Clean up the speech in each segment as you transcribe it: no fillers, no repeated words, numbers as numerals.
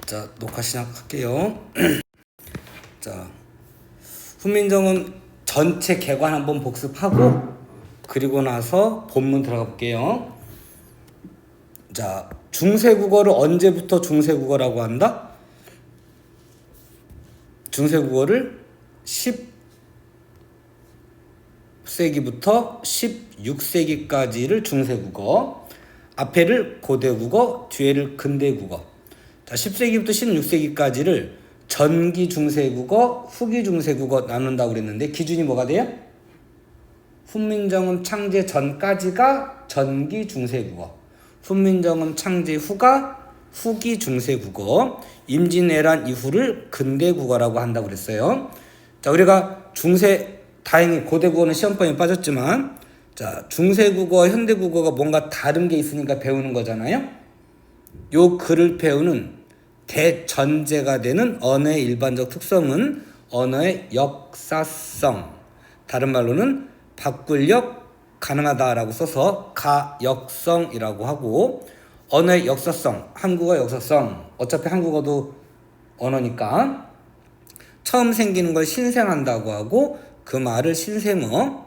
자, 녹화 시작할게요. 자, 훈민정음 전체 개관 한번 복습하고 그리고 나서 본문 들어가 볼게요. 자, 중세국어를 언제부터 중세국어라고 한다? 중세국어를 10세기부터 16세기까지를 중세국어, 앞에를 고대국어, 뒤에를 근대국어. 자, 10세기부터 16세기까지를 전기 중세국어, 후기 중세국어 나눈다고 그랬는데 기준이 뭐가 돼요? 훈민정음 창제 전까지가 전기 중세국어, 훈민정음 창제 후가 후기 중세국어, 임진왜란 이후를 근대국어라고 한다고 그랬어요. 자, 우리가 다행히 고대국어는 시험범위에 빠졌지만, 자, 중세국어, 현대국어가 뭔가 다른 게 있으니까 배우는 거잖아요. 요 글을 배우는 대전제가 되는 언어의 일반적 특성은 언어의 역사성, 다른 말로는 바꿀력 가능하다라고 써서 가역성이라고 하고, 언어의 역사성, 한국어 역사성, 어차피 한국어도 언어니까 처음 생기는 걸 신생한다고 하고, 그 말을 신생어,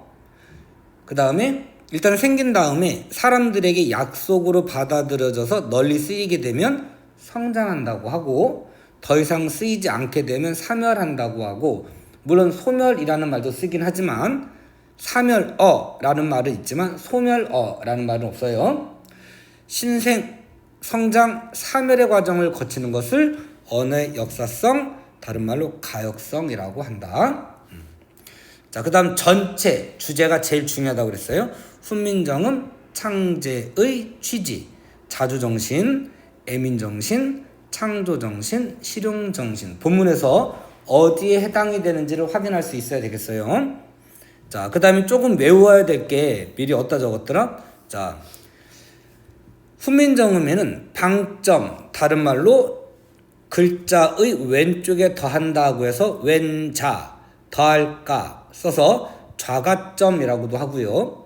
그 다음에 일단 생긴 다음에 사람들에게 약속으로 받아들여져서 널리 쓰이게 되면 성장한다고 하고, 더 이상 쓰이지 않게 되면 사멸한다고 하고, 물론 소멸이라는 말도 쓰긴 하지만 사멸어라는 말은 있지만 소멸어라는 말은 없어요. 신생, 성장, 사멸의 과정을 거치는 것을 언어의 역사성, 다른 말로 가역성이라고 한다. 자, 그 다음 전체 주제가 제일 중요하다고 그랬어요. 훈민정음 창제의 취지, 자주정신, 애민정신, 창조정신, 실용정신. 본문에서 어디에 해당이 되는지를 확인할 수 있어야 되겠어요. 자, 그 다음에 조금 외워야 될 게 미리 어디다 적었더라? 자, 훈민정음에는 방점, 다른 말로 글자의 왼쪽에 더한다고 해서 왼자, 더할까 써서 좌가점이라고도 하고요.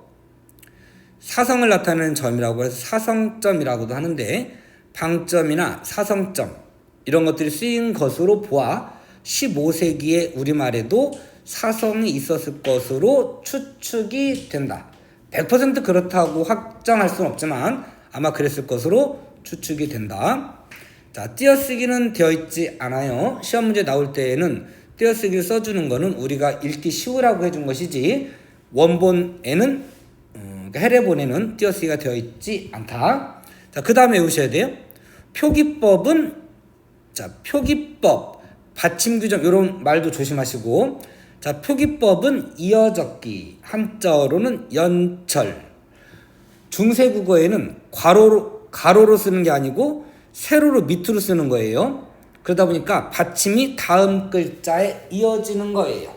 사성을 나타내는 점이라고 해서 사성점이라고도 하는데, 방점이나 사성점 이런 것들이 쓰인 것으로 보아 15세기의 우리말에도 사성이 있었을 것으로 추측이 된다. 100% 그렇다고 확정할 수는 없지만 아마 그랬을 것으로 추측이 된다. 자, 띄어쓰기는 되어 있지 않아요. 시험 문제 나올 때에는 띄어쓰기를 써주는 거는 우리가 읽기 쉬우라고 해준 것이지, 원본에는 해례본에는 띄어쓰기가 되어 있지 않다. 자, 그 다음에 외우셔야 돼요. 표기법은, 자, 표기법, 받침규정 이런 말도 조심하시고, 자, 표기법은 이어적기, 한자어로는 연철. 중세국어에는 가로로 쓰는 게 아니고 세로로 밑으로 쓰는 거예요. 그러다 보니까 받침이 다음 글자에 이어지는 거예요.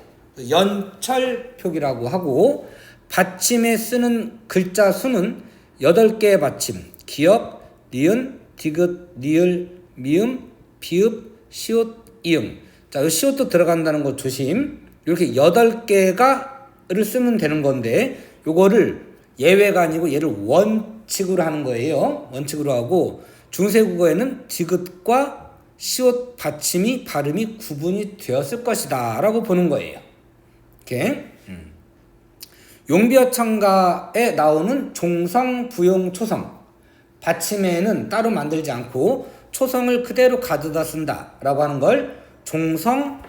연철 표기라고 하고, 받침에 쓰는 글자 수는 8개의 받침, 기역, 니은, 디귿, 니을, 미음, 비읍, 시옷, 이응. 자, 이 시옷도 들어간다는 거 조심. 이렇게 8개를 쓰면 되는 건데, 요거를 예외가 아니고 얘를 원칙으로 하는 거예요. 원칙으로 하고, 중세국어에는 디귿과 시옷 받침이 발음이 구분이 되었을 것이다 라고 보는 거예요. 이렇게. 용비어천가에 나오는 종성, 부용, 초성, 받침에는 따로 만들지 않고 초성을 그대로 가져다 쓴다 라고 하는 걸 종성,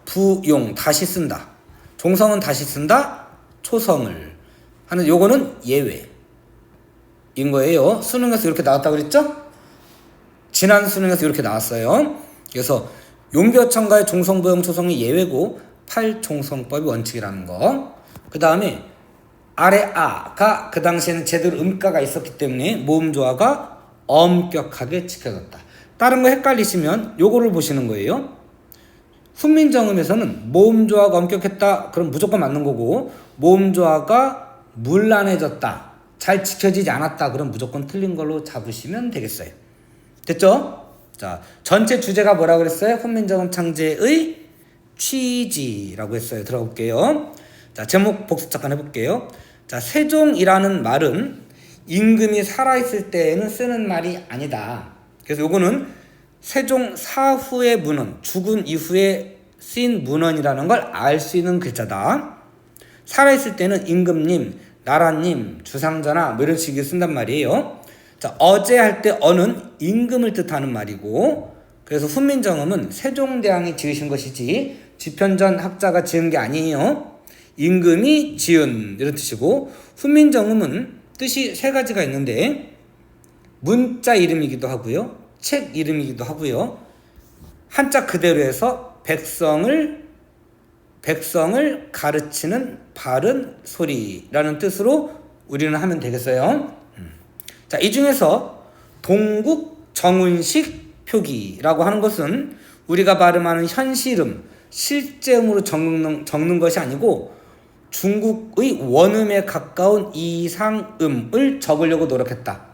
부용, 다시 쓴다. 종성은 다시 쓴다, 초성을 하는 요거는 예외인 거예요. 수능에서 이렇게 나왔다고 그랬죠? 지난 수능에서 이렇게 나왔어요. 그래서 용비어천가의 종성, 부용, 초성이 예외고 팔종성법이 원칙이라는 거. 그 다음에 아래 아가 그 당시에는 제대로 음가가 있었기 때문에 모음조화가 엄격하게 지켜졌다. 다른 거 헷갈리시면 요거를 보시는 거예요. 훈민정음에서는 모음조화가 엄격했다, 그럼 무조건 맞는 거고, 모음조화가 문란해졌다, 잘 지켜지지 않았다, 그럼 무조건 틀린 걸로 잡으시면 되겠어요. 됐죠? 자, 전체 주제가 뭐라고 그랬어요? 훈민정음 창제의 취지라고 했어요. 들어볼게요. 자, 제목 복습 잠깐 해볼게요. 자, 세종이라는 말은 임금이 살아있을 때에는 쓰는 말이 아니다. 그래서 요거는 세종 사후의 문헌, 죽은 이후에 쓰인 문헌이라는 걸 알 수 있는 글자다. 살아있을 때는 임금님, 나라님, 주상전하 뭐 이런 식으로 쓴단 말이에요. 자, 어제 할 때 어는 임금을 뜻하는 말이고, 그래서 훈민정음은 세종대왕이 지으신 것이지 집현전 학자가 지은 게 아니에요. 임금이 지은 이런 뜻이고, 훈민정음은 뜻이 세 가지가 있는데 문자 이름이기도 하고요, 책 이름이기도 하고요, 한자 그대로 해서 백성을 가르치는 바른 소리라는 뜻으로 우리는 하면 되겠어요. 자, 이 중에서 동국 정운식 표기라고 하는 것은 우리가 발음하는 현실음, 실제음으로 적는 것이 아니고 중국의 원음에 가까운 이상음을 적으려고 노력했다.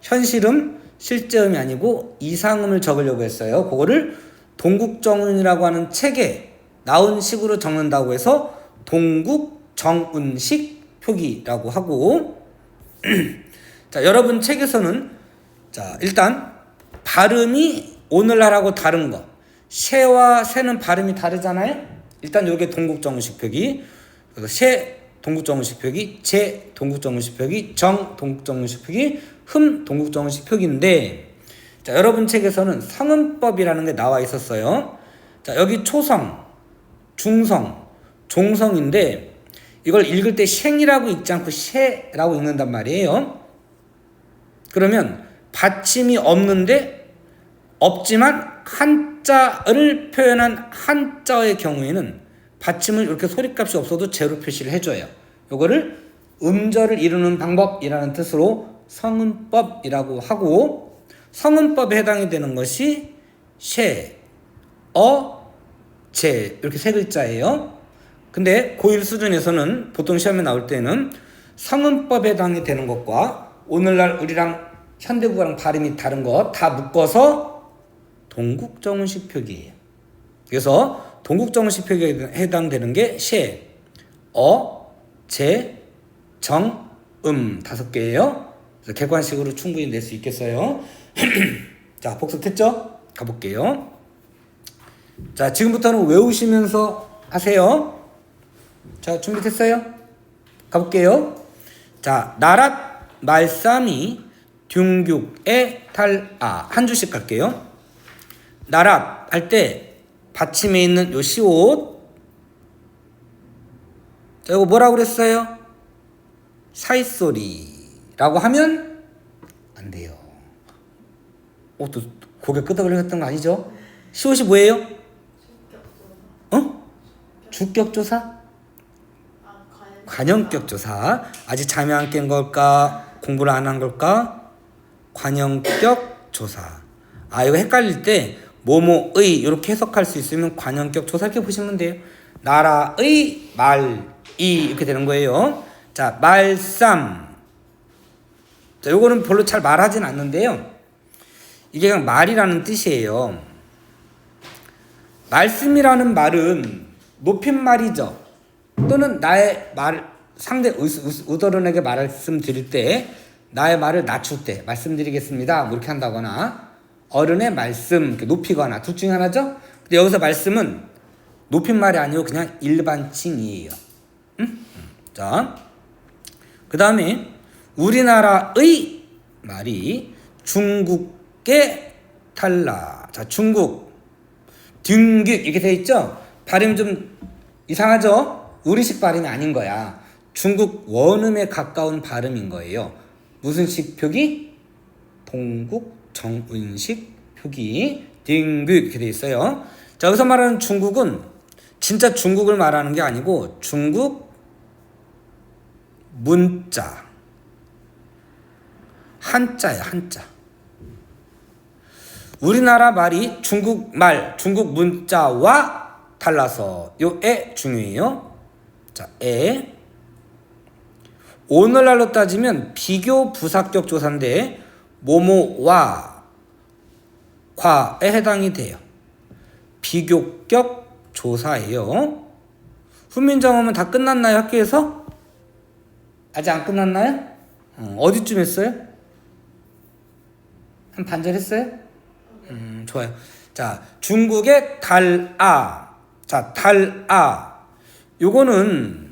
현실음, 실제음이 아니고 이상음을 적으려고 했어요. 그거를 동국정운이라고 하는 책에 나온 식으로 적는다고 해서 동국정운식 표기라고 하고 자, 여러분 책에서는 자, 일단 발음이 오늘날하고 다른 거, 셰와 세는 발음이 다르잖아요. 일단 이게 동국정운식 표기, 그래서 셰 동국정운식 표기, 제 동국정운식 표기, 정 동국정운식 표기, 흠 동국정운식 표기인데, 자, 여러분 책에서는 성음법이라는 게 나와 있었어요. 자, 여기 초성, 중성, 종성인데 이걸 읽을 때 쉥이라고 읽지 않고 셰라고 읽는단 말이에요. 그러면 받침이 없지만 한자를 표현한 한자의 경우에는 받침을 이렇게 소리값이 없어도 제로 표시를 해줘요. 요거를 음절을 이루는 방법이라는 뜻으로 성음법이라고 하고, 성음법에 해당이 되는 것이 셰, 제 이렇게 세 글자예요. 근데 고1 수준에서는 보통 시험에 나올 때는 성음법에 해당이 되는 것과 오늘날 우리랑 현대국어랑 발음이 다른 거 다 묶어서 동국정운식 표기예요. 그래서 동국정운식 표기에 해당되는 게 셰, 제, 정, 5개예요. 그래서 객관식으로 충분히 낼 수 있겠어요. 자, 복습했죠? 가볼게요. 자, 지금부터는 외우시면서 하세요. 자, 준비됐어요? 가볼게요. 자, 나랏 말쌈이 둥죽에 탈아, 한 줄씩 갈게요. 나랏 할 때 받침에 있는 요 시옷, 자, 이거 뭐라고 그랬어요? 사이소리라고 하면 안 돼요. 또 고개 끄덕거리던 거 아니죠? 시옷이 뭐예요? 주격조사? 관형격조사. 아직 잠이 안 깬 걸까? 공부를 안 한 걸까? 관형격조사. 아, 이거 헷갈릴 때 뭐뭐의 이렇게 해석할 수 있으면 관형격조사 이렇게 보시면 돼요. 나라의 말이 이렇게 되는 거예요. 자, 말쌈. 자, 요거는 별로 잘 말하진 않는데요, 이게 그냥 말이라는 뜻이에요. 말씀이라는 말은 높임말이죠. 또는 나의 상대 의도론에게 말씀드릴 때, 나의 말을 낮출 때 말씀드리겠습니다 뭐 이렇게 한다거나, 어른의 말씀 높이거나 둘 중에 하나죠. 근데 여기서 말씀은 높임말이 아니고 그냥 일반칭이에요. 자, 그 다음에 우리나라의 말이 중국에 탈라. 자, 중국 둥규 이렇게 돼 있죠. 발음이 좀 이상하죠? 우리식 발음이 아닌 거야. 중국 원음에 가까운 발음인 거예요. 무슨 식 표기? 동국 정운식 표기. 둥규 이렇게 돼 있어요. 자, 여기서 말하는 중국은 진짜 중국을 말하는 게 아니고 중국 문자, 한자야, 한자. 우리나라 말이 중국 말, 중국 문자와 달라서 요 에 중요해요. 자, 에. 오늘날로 따지면 비교 부사격 조사인데 뭐뭐와 과에 해당이 돼요. 비교격 조사예요. 훈민정음은 다 끝났나요, 학교에서? 아직 안 끝났나요? 어디쯤 했어요? 한 반절 했어요? 좋아요. 자, 중국의 달아. 자, 달아. 요거는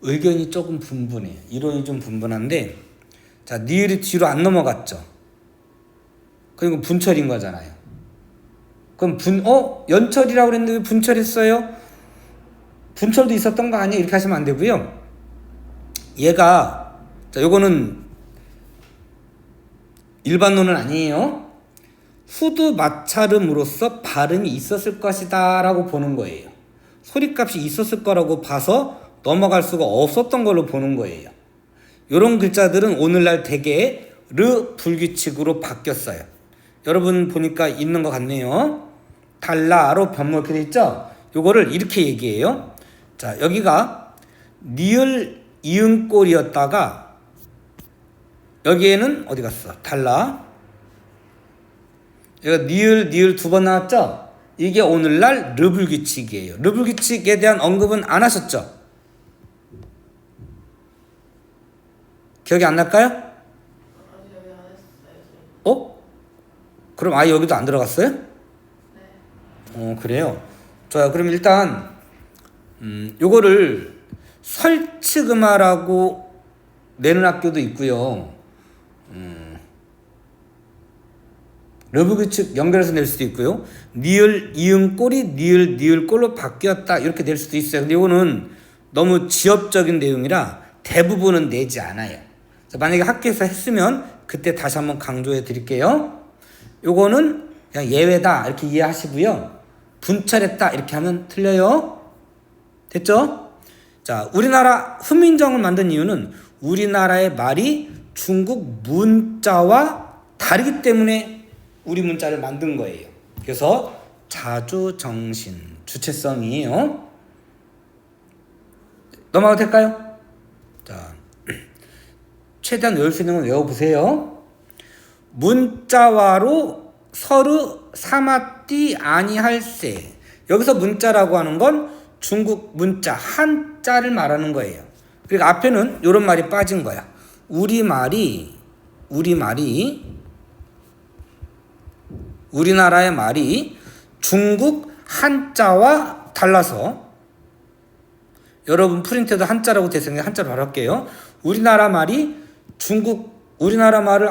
의견이 조금 분분해요. 이론이 좀 분분한데, 자, 니을이 뒤로 안 넘어갔죠. 그리고 분철인 거잖아요. 그럼 연철이라고 그랬는데 왜 분철했어요? 분철도 있었던 거 아니에요? 이렇게 하시면 안 되고요. 얘가, 자, 요거는 일반론은 아니에요. 후두 마찰음으로써 발음이 있었을 것이다 라고 보는 거예요. 소리값이 있었을 거라고 봐서 넘어갈 수가 없었던 걸로 보는 거예요. 이런 글자들은 오늘날 대개 르 불규칙으로 바뀌었어요. 여러분 보니까 있는 것 같네요. 달라로 변모 이렇게 돼 있죠? 요거를 이렇게 얘기해요. 자, 여기가 니을 이응꼴이었다가 여기에는 어디 갔어? 달라. 여기가 니을 두 번 나왔죠? 이게 오늘날 르불규칙이에요. 르불규칙에 대한 언급은 안 하셨죠? 기억이 안 날까요? 그럼 아예 여기도 안 들어갔어요? 그래요. 좋아요. 그럼 일단 요거를 설치금화라고 내는 학교도 있고요. 르브규칙 연결해서 낼 수도 있고요. 니을 이응꼴이 니을꼴로 바뀌었다 이렇게 될 수도 있어요. 근데 이거는 너무 지엽적인 내용이라 대부분은 내지 않아요. 만약에 학교에서 했으면 그때 다시 한번 강조해 드릴게요. 요거는 그냥 예외다 이렇게 이해하시고요. 분철했다 이렇게 하면 틀려요. 됐죠? 자, 우리나라 훈민정음을 만든 이유는 우리나라의 말이 중국 문자와 다르기 때문에 우리 문자를 만든 거예요. 그래서 자주정신, 주체성이에요. 넘어가도 될까요? 자, 최대한 외울 수 있는 건 외워보세요. 문자와로 서로 사마띠 아니할세. 여기서 문자라고 하는 건 중국 문자 한자를 말하는 거예요. 그리고 앞에는 이런 말이 빠진 거야. 우리나라의 말이 중국 한자와 달라서, 여러분 프린트에도 한자라고 되어 있으니까 한자로 바로 할게요. 우리나라 말을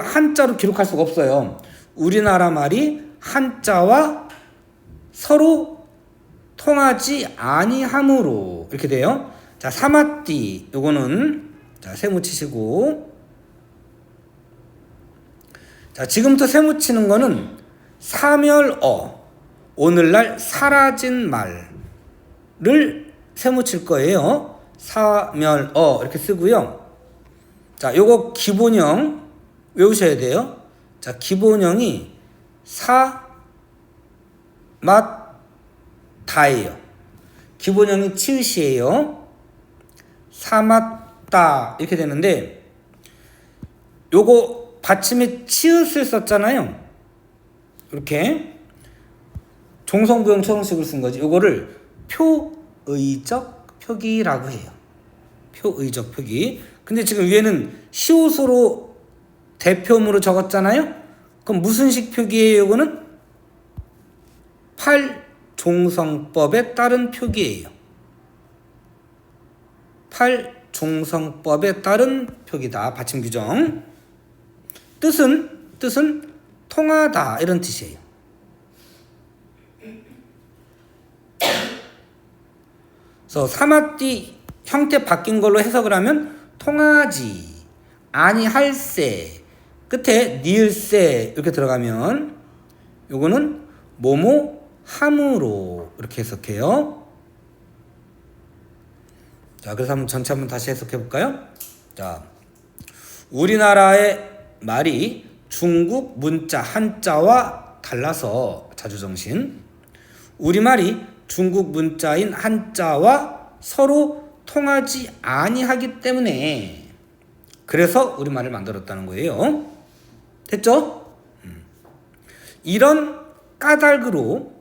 한자로 기록할 수가 없어요. 우리나라 말이 한자와 서로 통하지 아니함으로 이렇게 돼요. 자, 사마띠 요거는 자, 세모 치시고, 자, 지금부터 세모 치는 거는 사멸어, 오늘날 사라진 말을 세모 칠 거예요. 사멸어 이렇게 쓰고요. 자, 요거 기본형 외우셔야 돼요. 자, 기본형이 사맛다예요. 기본형이 치읓이에요. 사맛다 이렇게 되는데, 요거 받침에 치읓을 썼잖아요. 이렇게 종성부형 초성식을 쓴 거지. 요거를 표의적 표기라고 해요. 표의적 표기. 근데 지금 위에는 시옷으로 대표음으로 적었잖아요. 그럼 무슨 식 표기예요? 이거는 팔종성법에 따른 표기예요. 팔종성법에 따른 표기다. 받침 규정. 뜻은 통하다 이런 뜻이에요. 그래서 사마띠 형태 바뀐 걸로 해석을 하면 통하지 아니할세, 끝에 니을세 이렇게 들어가면 요거는 뭐뭐 함으로 이렇게 해석해요. 자, 그래서 한번 전체 한번 다시 해석해 볼까요? 자, 우리나라의 말이 중국 문자 한자와 달라서 자주정신, 우리말이 중국 문자인 한자와 서로 통하지 아니하기 때문에 그래서 우리말을 만들었다는 거예요. 됐죠? 이런 까닭으로,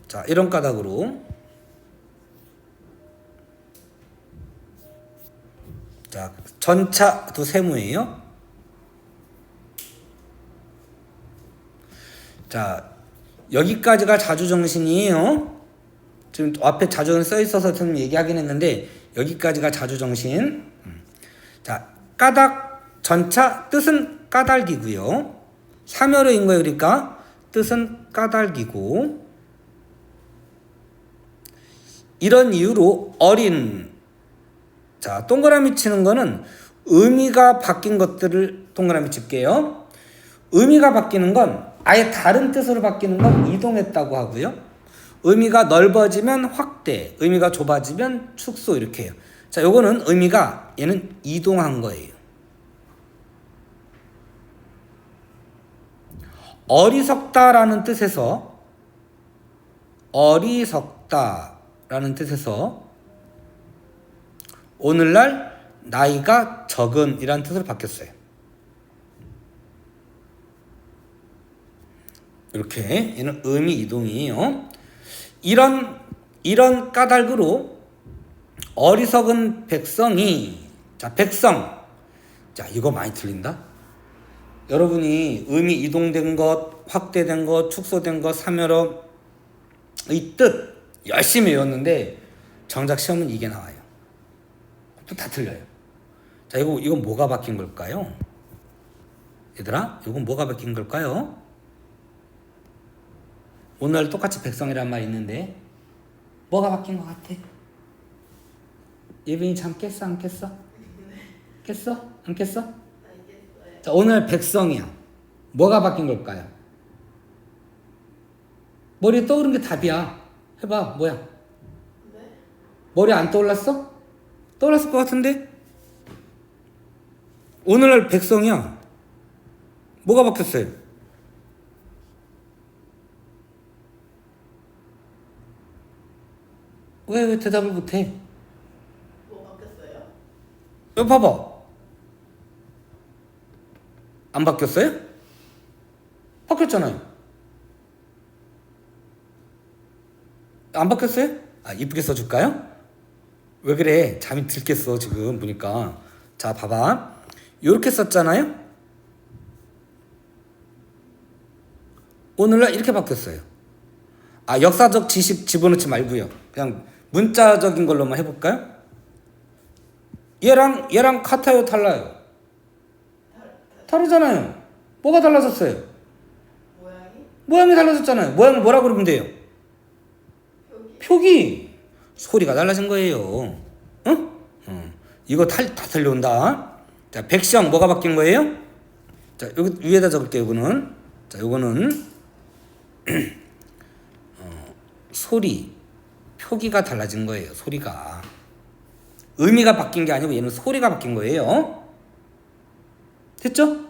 자, 이런 까닭으로, 자, 전차도 세모예요. 자, 여기까지가 자주정신이에요. 지금 앞에 자주정신 써 있어서 좀 얘기하긴 했는데 여기까지가 자주정신. 자, 까닭 전차 뜻은 까닭이고요. 사멸어인 거예요. 그러니까 뜻은 까닭이고, 이런 이유로 어린, 자, 동그라미 치는 거는 의미가 바뀐 것들을 동그라미 칠게요. 의미가 바뀌는 건 아예 다른 뜻으로 바뀌는 건 이동했다고 하고요. 의미가 넓어지면 확대, 의미가 좁아지면 축소 이렇게 해요. 자, 요거는 의미가 얘는 이동한 거예요. 어리석다라는 뜻에서 오늘날 나이가 적은 이라는 뜻으로 바뀌었어요. 이렇게 얘는 의미 이동이에요. 이런 까닭으로 어리석은 백성이, 자, 백성, 자, 이거 많이 틀린다. 여러분이 의미 이동된 것, 확대된 것, 축소된 것, 사멸어 이 뜻 열심히 외웠는데 정작 시험은 이게 나와요. 또 다 틀려요. 자, 이건 뭐가 바뀐 걸까요? 얘들아, 이건 뭐가 바뀐 걸까요? 오늘 똑같이 백성이란 말 있는데 뭐가 바뀐 것 같아? 예빈이 참 깼어 안 깼어? 깼어? 안 깼어? 자, 오늘 백성이야. 뭐가 바뀐 걸까요? 머리에 떠오른 게 답이야. 해봐, 뭐야? 머리 안 떠올랐어? 떠올랐을 것 같은데? 오늘날 백성이야. 뭐가 바뀌었어요? 왜 대답을 못해? 뭐 바뀌었어요? 여기 봐봐. 안 바뀌었어요? 바뀌었잖아요. 안 바뀌었어요? 아, 이쁘게 써줄까요? 왜 그래? 잠이 들겠어 지금 보니까. 자, 봐봐. 요렇게 썼잖아요. 오늘날 이렇게 바뀌었어요. 아, 역사적 지식 집어넣지 말고요. 그냥 문자적인 걸로만 해볼까요? 얘랑 같아요, 달라요? 다르잖아요. 뭐가 달라졌어요? 모양이 달라졌잖아요. 모양을 뭐라고 그러면 돼요? 표기. 소리가 달라진 거예요. 이거 다 틀려온다. 자, 백성 뭐가 바뀐 거예요? 자, 여기 위에다 적을게요. 이거는. 자, 요거는 소리, 표기가 달라진 거예요. 소리가. 의미가 바뀐 게 아니고 얘는 소리가 바뀐 거예요. 됐죠?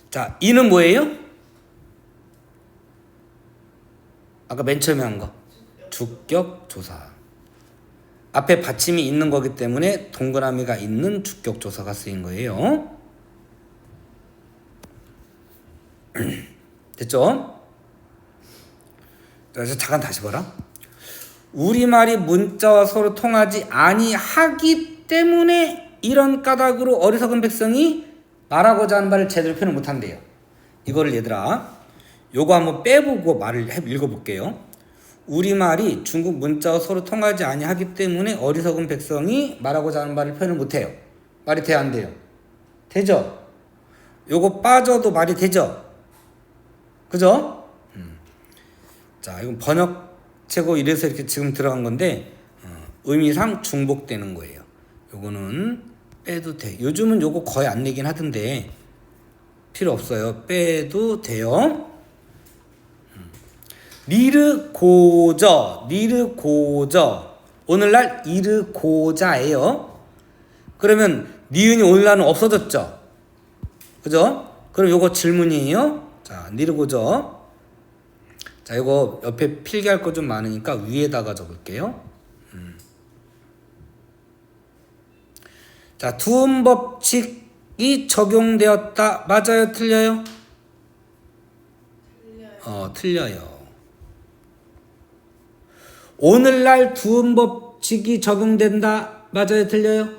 자, 이는 뭐예요? 아까 맨 처음에 한 거. 주격조사. 앞에 받침이 있는 거기 때문에 동그라미가 있는 주격조사가 쓰인 거예요. 됐죠? 그래서 잠깐 다시 봐라. 우리말이 문자와 서로 통하지 아니하기 때문에 이런 까닭으로 어리석은 백성이 말하고자 하는 말을 제대로 표현을 못한대요. 이거를 얘들아, 요거 한번 빼보고 말을 읽어볼게요. 우리말이 중국 문자와 서로 통하지 아니하기 때문에 어리석은 백성이 말하고자 하는 말을 표현을 못해요. 말이 돼야 안 돼요? 되죠? 요거 빠져도 말이 되죠? 그죠? 자, 이건 번역체고 이래서 이렇게 지금 들어간 건데 의미상 중복되는 거예요. 요거는 빼도 돼. 요즘은 요거 거의 안 내긴 하던데 필요 없어요. 빼도 돼요. 리르고저. 오늘날 이르고자예요. 그러면 니은이 오늘날은 없어졌죠. 그죠? 그럼 요거 질문이에요. 자, 리르고저. 자, 이거 옆에 필기할 거 좀 많으니까 위에다가 적을게요. 자, 두음 법칙이 적용되었다. 맞아요? 틀려요? 틀려요. 오늘날 두음 법칙이 적용된다. 맞아요? 틀려요?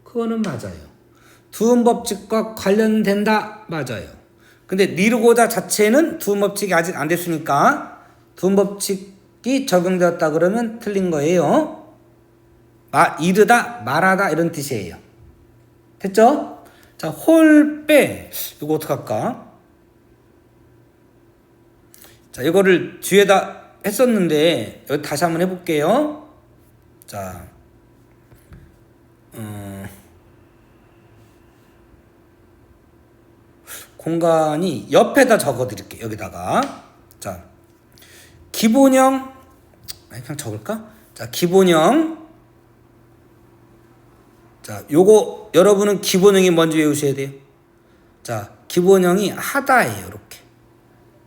그거는 맞아요. 두음 법칙과 관련된다. 맞아요. 근데 니르고자 자체는 두음법칙이 아직 안 됐으니까 두음법칙이 적용되었다 그러면 틀린 거예요. 이르다, 말하다 이런 뜻이에요. 됐죠? 자, 홀빼 이거 어떡할까? 자, 이거를 뒤에다 했었는데 여기 다시 한번 해볼게요. 자, 공간이 옆에다 적어드릴게요. 여기다가. 자, 기본형 그냥 적을까? 자, 기본형. 자, 요거 여러분은 기본형이 먼저 외우셔야 돼요. 자, 기본형이 하다예요. 이렇게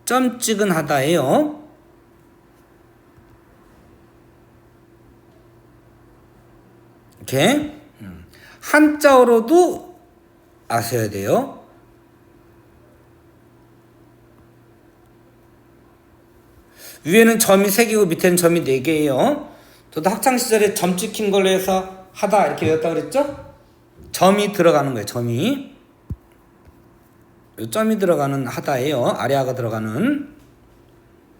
점 찍은 하다예요. 이렇게 한자어로도 아셔야 돼요. 위에는 점이 3개고 밑에는 점이 4개예요. 저도 학창시절에 점 찍힌 걸로 해서 하다 이렇게 외웠다고 그랬죠? 점이 들어가는 거예요. 점이. 요 점이 들어가는 하다예요. 아래아가 들어가는.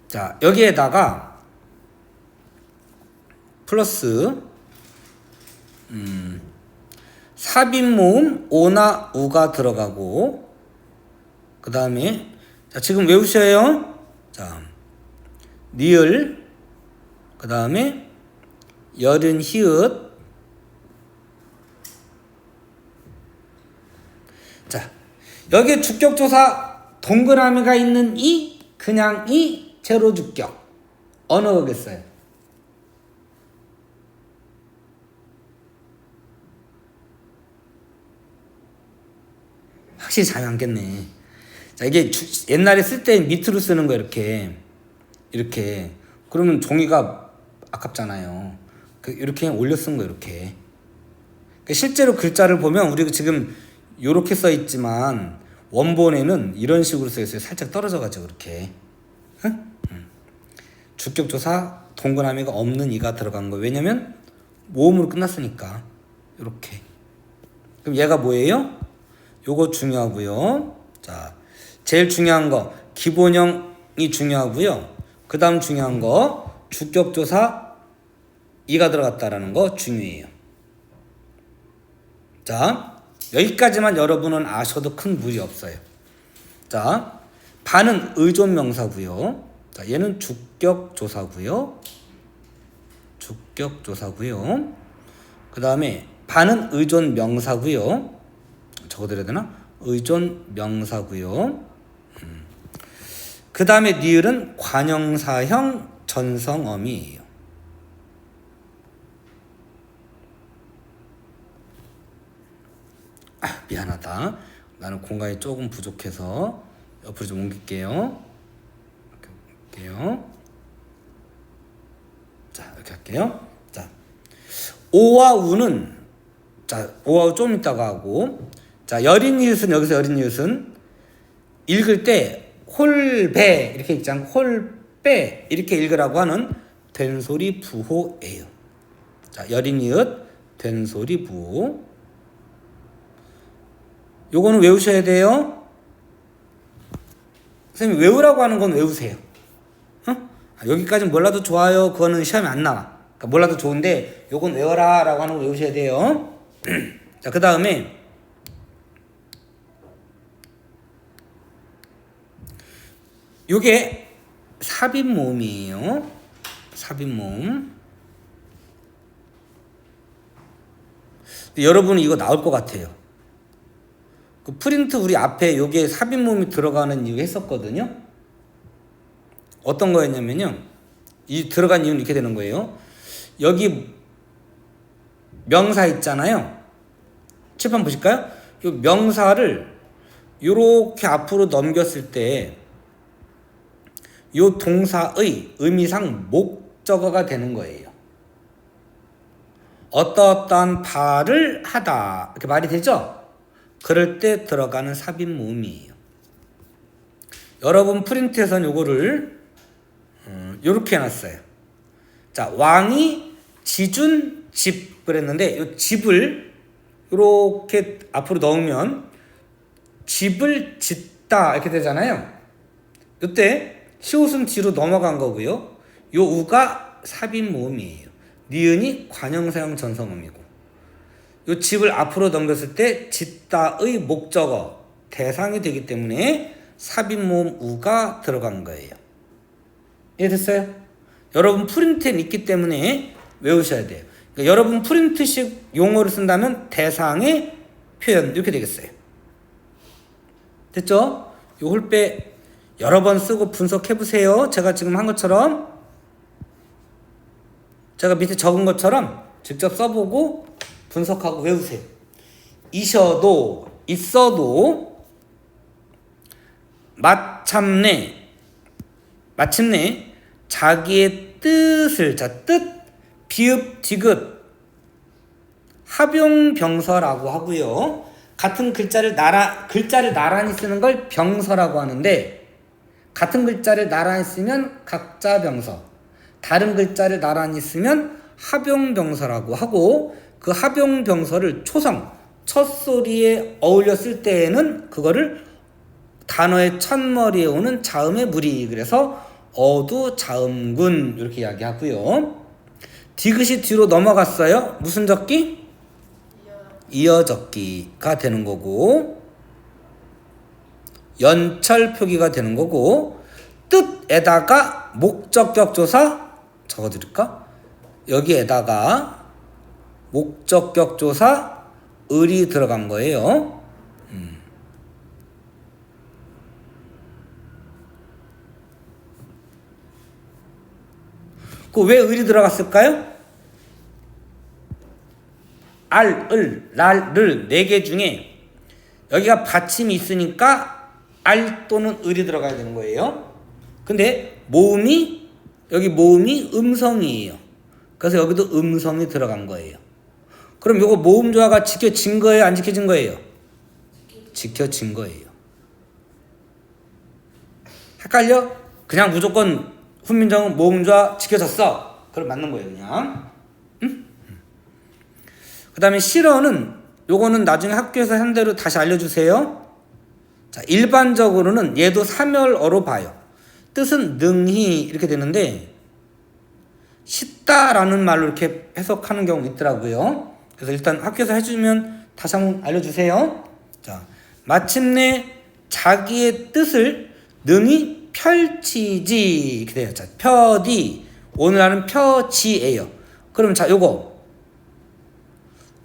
자, 여기에다가 플러스 삽입모음 오나 우가 들어가고 그 다음에 자, 지금 외우셔요. 자, 니을 그 다음에 열은 히읗. 자, 여기에 주격조사 동그라미가 있는 이, 그냥 이, 제로 주격 어느 거겠어요? 확실히 잘 안겠네. 자, 이게 옛날에 쓸 때 밑으로 쓰는 거 이렇게 그러면 종이가 아깝잖아요. 이렇게 그냥 올려 쓴 거 이렇게. 실제로 글자를 보면 우리가 지금 이렇게 써 있지만 원본에는 이런 식으로 써 있어요. 살짝 떨어져 가지고 이렇게. 주격조사 동그라미가 없는 이가 들어간 거. 왜냐면 모음으로 끝났으니까. 이렇게. 그럼 얘가 뭐예요? 요거 중요하고요. 자, 제일 중요한 거 기본형이 중요하고요. 그 다음 중요한 거 주격조사 이가 들어갔다라는 거 중요해요. 자, 여기까지만 여러분은 아셔도 큰 무리 없어요. 자, 반은 의존명사고요. 자, 얘는 주격조사고요. 주격조사고요. 그 다음에 반은 의존명사고요. 적어드려야 되나? 의존명사고요. 그 다음에 니을은 관형사형 전성어미예요. 미안하다. 나는 공간이 조금 부족해서 옆으로 좀 옮길게요. 이렇게 옮길게요. 자, 이렇게 할게요. 자, 오와 우는 자, 오와 우 좀 이따가 하고 자, 여린 이웃은 여기서 여린 이웃은 읽을 때 홀배 이렇게 읽지 않고 홀배 이렇게 읽으라고 하는 된소리 부호예요. 자, 여린 이웃 된소리 부호. 요거는 외우셔야 돼요. 선생님 외우라고 하는 건 외우세요. 여기까지는 몰라도 좋아요. 그거는 시험에 안 나와. 그러니까 몰라도 좋은데 요건 외워라 라고 하는 거 외우셔야 돼요. 자, 그 다음에 요게 삽입모음이에요. 삽입모음. 여러분은 이거 나올 것 같아요. 그 프린트 우리 앞에 요게 삽입모음이 들어가는 이유 했었거든요. 어떤 거였냐면요. 이 들어간 이유는 이렇게 되는 거예요. 여기 명사 있잖아요. 칠판 보실까요? 이 명사를 요렇게 앞으로 넘겼을 때 요 동사의 의미상 목적어가 되는 거예요. 어떠어떠한 바를 하다 이렇게 말이 되죠? 그럴 때 들어가는 삽입모음이에요. 여러분 프린트에서는 요거를 요렇게 해놨어요. 자, 왕이 지준 집 그랬는데 요 집을 요렇게 앞으로 넣으면 집을 짓다 짖다 이렇게 되잖아요. 이때 시옷은 뒤로 넘어간 거고요. 요 우가 삽입 모음이에요. 니은이 관형사형 전성음이고 요 집을 앞으로 넘겼을 때 짖다의 목적어 대상이 되기 때문에 삽입 모음 우가 들어간 거예요. 이해됐어요? 여러분 프린트에 있기 때문에 외우셔야 돼요. 그러니까 여러분 프린트식 용어를 쓴다면 대상의 표현 이렇게 되겠어요. 됐죠? 요 홀배 여러 번 쓰고 분석해보세요. 제가 지금 한 것처럼 제가 밑에 적은 것처럼 직접 써보고 분석하고 외우세요. 이셔도 있어도 마침내 자기의 뜻을 뜻 비읍 디귿 합용병서라고 하고요. 같은 글자를 나란히 쓰는 걸 병서라고 하는데 같은 글자를 나란히 쓰면 각자병서, 다른 글자를 나란히 쓰면 합용병서라고 하고 그 합용병서를 초성, 첫소리에 어울려 쓸 때에는 그거를 단어의 첫머리에 오는 자음의 무리 그래서 어두자음군 이렇게 이야기하고요. 디귿이 뒤로 넘어갔어요. 무슨 적기? 이어적기가 되는 거고 연철 표기가 되는 거고 뜻에다가 목적격 조사 적어드릴까? 여기에다가 목적격 조사 을이 들어간 거예요. 그 왜 을이 들어갔을까요? 알, 을, 랄, 를 4개 중에 여기가 받침이 있으니까 알 또는 을이 들어가야 되는 거예요. 근데 여기 모음이 음성이에요. 그래서 여기도 음성이 들어간 거예요. 그럼 요거 모음 조화가 지켜진 거예요? 안 지켜진 거예요? 지켜진 거예요. 헷갈려? 그냥 무조건 훈민정음 모음 조화 지켜졌어. 그럼 맞는 거예요, 그냥. 그 다음에 실어는 요거는 나중에 학교에서 한 대로 다시 알려주세요. 자, 일반적으로는 얘도 사멸어로 봐요. 뜻은 능히 이렇게 되는데 쉽다라는 말로 이렇게 해석하는 경우 있더라고요. 그래서 일단 학교에서 해주면 다시 한번 알려주세요. 자, 마침내 자기의 뜻을 능히 펼치지 이렇게 돼요. 자, 펴디 오늘 하는 펴지예요. 그럼 자, 요거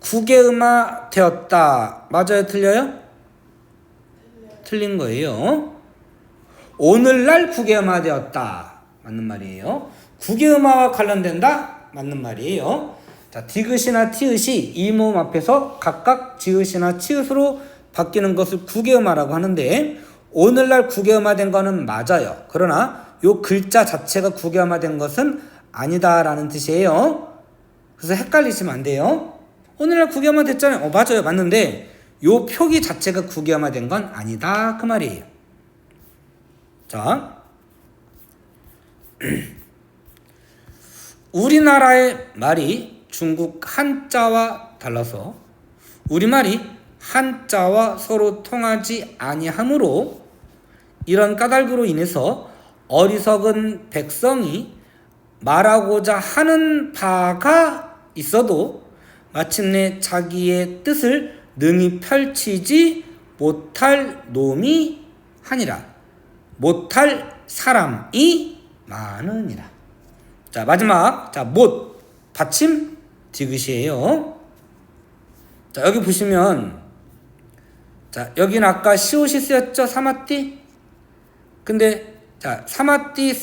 국외음화 되었다. 맞아요? 틀려요? 틀린 거예요. 오늘날 국외음화 되었다. 맞는 말이에요. 국외음화와 관련된다. 맞는 말이에요. 자, 디귿이나 티읕이 이 모음 앞에서 각각 지읒이나 치읒으로 바뀌는 것을 국외음화라고 하는데 오늘날 국외음화된 거는 맞아요. 그러나 요 글자 자체가 국외음화된 것은 아니다라는 뜻이에요. 그래서 헷갈리시면 안 돼요. 오늘날 국외음화 됐잖아요. 맞아요. 맞는데 요 표기 자체가 국외음화된 건 아니다. 그 말이에요. 자, 우리나라의 말이 중국 한자와 달라서 우리말이 한자와 서로 통하지 아니하므로 이런 까닭으로 인해서 어리석은 백성이 말하고자 하는 바가 있어도 마침내 자기의 뜻을 능히 펼치지 못할 놈이 하니라. 못할 사람이 많으니라. 자, 마지막. 자, 못. 받침 디귿이에요. 자, 여기 보시면 자, 여기는 아까 시옷이 쓰였죠? 사마띠? 근데 자, 사마띠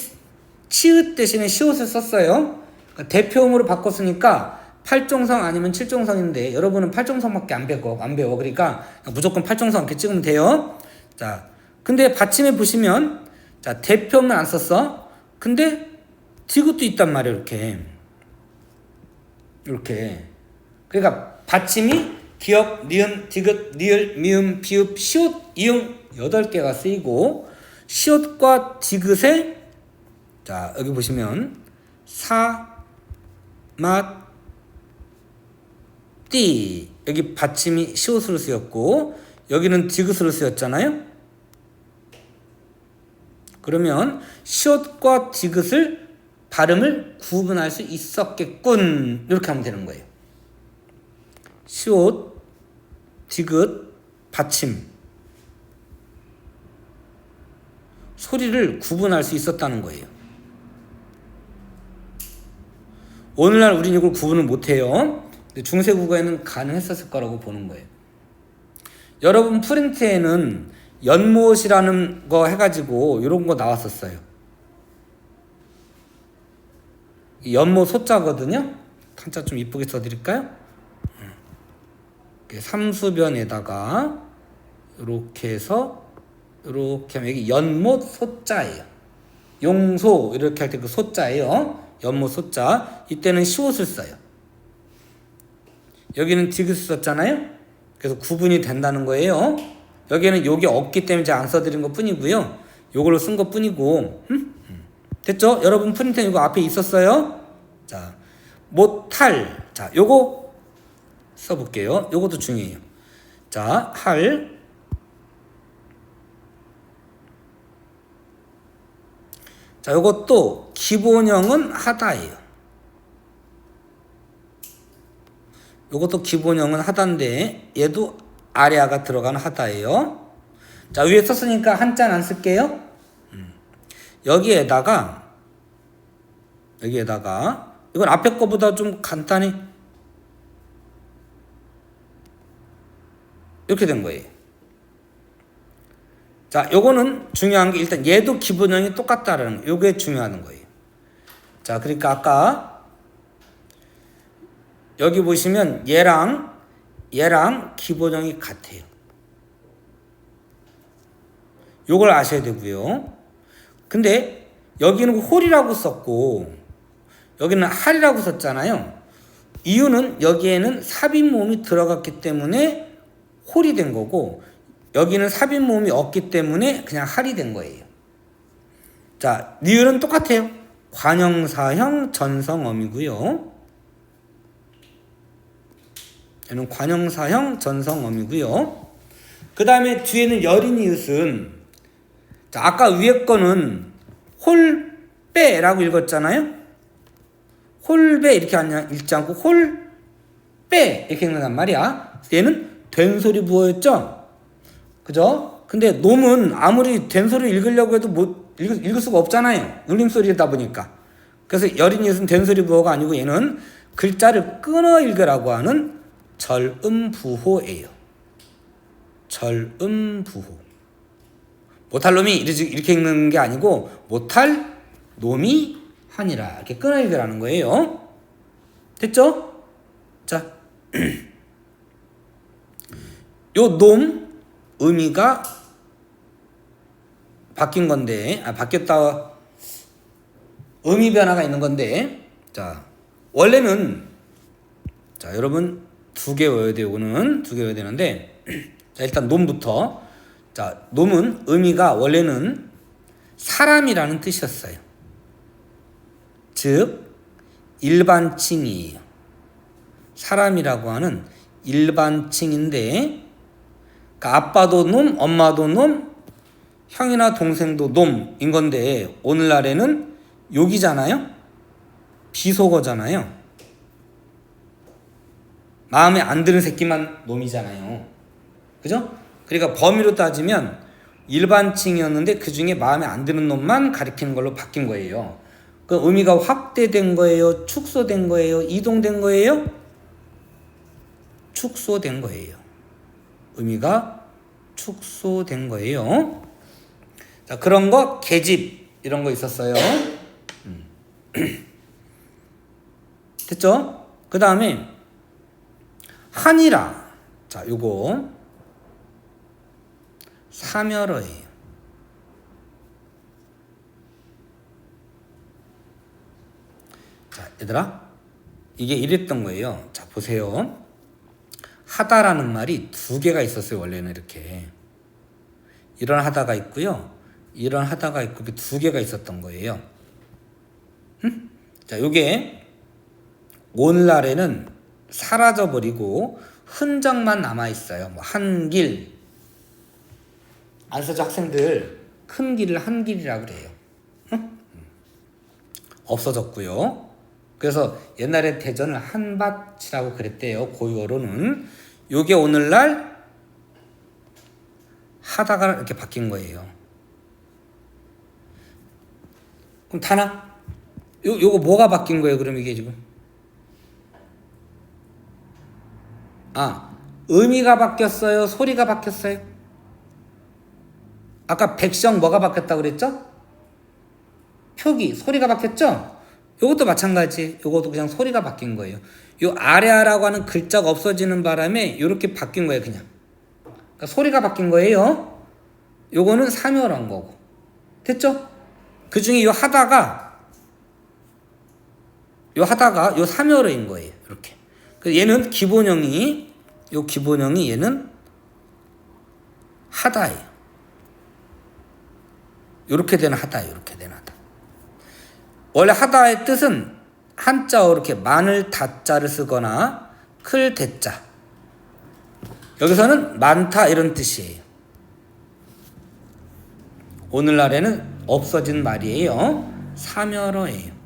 치읓 대신에 시옷을 썼어요. 그러니까 대표음으로 바꿨으니까 8종성 아니면 7종성인데 여러분은 8종성밖에 안 배워. 그러니까 무조건 8종성 이렇게 찍으면 돼요. 자, 근데 받침에 보시면 자, 대표음은 안 썼어. 근데 디귿도 있단 말이에요. 이렇게. 그러니까 받침이 기역, 니은, 디귿, 리을, 미음, 비읍, 시옷, 이응 8개가 쓰이고 시옷과 디귿에 자, 여기 보시면 사, 마, 띠 여기 받침이 시옷으로 쓰였고 여기는 디귿으로 쓰였잖아요. 그러면 시옷과 디귿을 발음을 구분할 수 있었겠군. 이렇게 하면 되는 거예요. 시옷, 디귿, 받침. 소리를 구분할 수 있었다는 거예요. 오늘날 우리는 이걸 구분을 못해요. 근데 중세국어에는 가능했었을 거라고 보는 거예요. 여러분 프린트에는 연못이라는 거 해가지고 이런 거 나왔었어요. 연못 소자거든요. 한자 좀 이쁘게 써드릴까요? 삼수변에다가 이렇게 해서 이렇게 하면 여기 연못 소자예요. 용소 이렇게 할 때 그 소자예요. 연못 소자. 이때는 시옷을 써요. 여기는 디귿을 썼잖아요. 그래서 구분이 된다는 거예요. 여기는 요게 없기 때문에 제가 안 써드린 것 뿐이고요. 요걸로 쓴 것 뿐이고. 됐죠? 여러분 프린터 이거 앞에 있었어요. 자, 못할. 자, 요거 써볼게요. 요것도 중요해요. 자, 할. 자, 요것도 기본형은 하다예요. 요것도 기본형은 하다인데 얘도 아래아가 들어가는 하다예요. 자, 위에 썼으니까 한자는 안 쓸게요. 여기에다가 이건 앞에 거보다 좀 간단히 이렇게 된 거예요. 자, 요거는 중요한 게 일단 얘도 기본형이 똑같다라는 거. 요게 중요한 거예요. 자, 그러니까 아까 여기 보시면 얘랑 기본형이 같아요. 요걸 아셔야 되고요. 근데 여기는 홀이라고 썼고 여기는 할이라고 썼잖아요. 이유는 여기에는 삽입모음이 들어갔기 때문에 홀이 된 거고 여기는 삽입모음이 없기 때문에 그냥 할이 된 거예요. 자, 니을은 똑같아요. 관형사형 전성어이고요. 얘는 관형사형 전성어이고요. 그 다음에 뒤에는 여린이읒은 자, 아까 위에 거는 홀빼라고 읽었잖아요. 홀빼 이렇게 읽지 않고 홀빼 이렇게 읽는단 말이야. 얘는 된소리 부호였죠. 그죠? 근데 놈은 아무리 된소리 읽으려고 해도 못 읽을 수가 없잖아요. 울림소리다 보니까. 그래서 여린이읒은 된소리 부호가 아니고 얘는 글자를 끊어 읽으라고 하는 절음부호예요. 절음부호. 못할 놈이 이렇게 읽는 게 아니고 못할 놈이 하니라 이렇게 끊어 읽으라는 거예요. 됐죠? 자, 요 놈 의미가 바뀐 건데, 바뀌었다 의미 변화가 있는 건데, 자, 원래는 자, 여러분 두 개 외워야 돼요. 이거는 두 개 외워야 되는데, 자, 일단 놈부터. 자, 놈은 의미가 원래는 사람이라는 뜻이었어요. 즉 일반칭이에요. 사람이라고 하는 일반칭인데 그러니까 아빠도 놈, 엄마도 놈, 형이나 동생도 놈인 건데 오늘날에는 욕이잖아요. 비속어잖아요. 마음에 안 드는 새끼만 놈이잖아요. 그죠? 그러니까 범위로 따지면 일반칭이었는데 그 중에 마음에 안 드는 놈만 가리키는 걸로 바뀐 거예요. 그 의미가 확대된 거예요? 축소된 거예요? 이동된 거예요? 축소된 거예요. 의미가 축소된 거예요. 자, 그런 거 계집 이런 거 있었어요. 됐죠? 그 다음에 한이라. 자, 요거 사멸어예요. 자, 얘들아, 이게 이랬던 거예요. 자, 보세요. 하다라는 말이 두 개가 있었어요. 원래는 이렇게 이런 하다가 있고요, 이런 하다가 있고 이렇게 두 개가 있었던 거예요. 자, 요게 오늘날에는 사라져버리고 흔적만 남아 있어요. 뭐 한길 안 쓰죠, 학생들. 큰 길을 한 길이라고 그래요. 응? 없어졌고요. 그래서 옛날에 대전을 한밭이라고 그랬대요. 고유어로는. 요게 오늘날 하다가 이렇게 바뀐 거예요. 그럼 다나? 요거 뭐가 바뀐 거예요? 그럼 이게 지금? 의미가 바뀌었어요? 소리가 바뀌었어요? 아까 백성 뭐가 바뀌었다고 그랬죠? 표기, 소리가 바뀌었죠? 요것도 마찬가지. 요것도 그냥 소리가 바뀐 거예요. 요 아래아라고 하는 글자가 없어지는 바람에 요렇게 바뀐 거예요, 그냥. 그러니까 소리가 바뀐 거예요. 요거는 사멸한 거고. 됐죠? 그 중에 요 하다가 요 사멸어인 거예요. 이렇게. 얘는 기본형이 얘는 하다예요. 요렇게 되는 하다예요. 요렇게 되는 하다. 원래 하다의 뜻은 한자어 이렇게 많을 다자를 쓰거나 클 대자. 여기서는 많다 이런 뜻이에요. 오늘날에는 없어진 말이에요. 사멸어예요.